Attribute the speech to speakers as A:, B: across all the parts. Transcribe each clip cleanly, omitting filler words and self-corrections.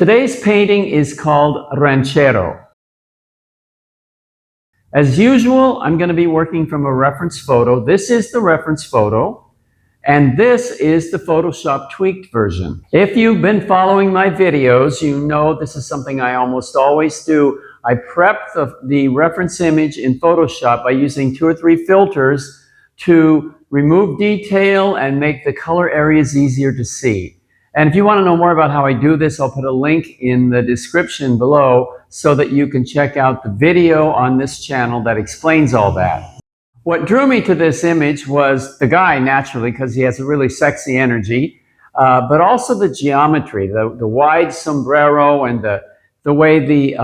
A: Today's painting is called Ranchero. As usual, I'm going to be working from a reference photo. This is the reference photo, and this is the Photoshop tweaked version. If you've been following my videos, you know this is something I almost always do. I prep the reference image in Photoshop by using 2 or 3 filters to remove detail and make the color areas easier to see. And if you want to know more about how I do this, I'll put a link in the description below so that you can check out the video on this channel that explains all that. What drew me to this image was the guy, naturally, because he has a really sexy energy, but also the geometry, the wide sombrero and the way the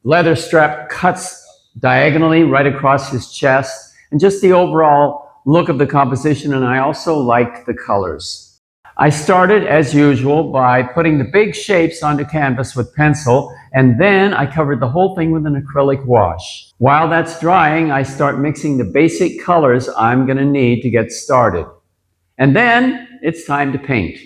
A: leather strap cuts diagonally right across his chest, and just the overall look of the composition. And I also liked the colors. I started, as usual, by putting the big shapes onto canvas with pencil, and then I covered the whole thing with an acrylic wash. While that's drying, I start mixing the basic colors I'm going to need to get started. And then it's time to paint.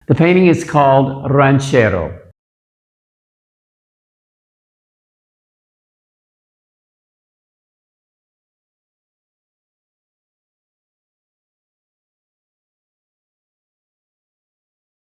A: The painting is called Ranchero.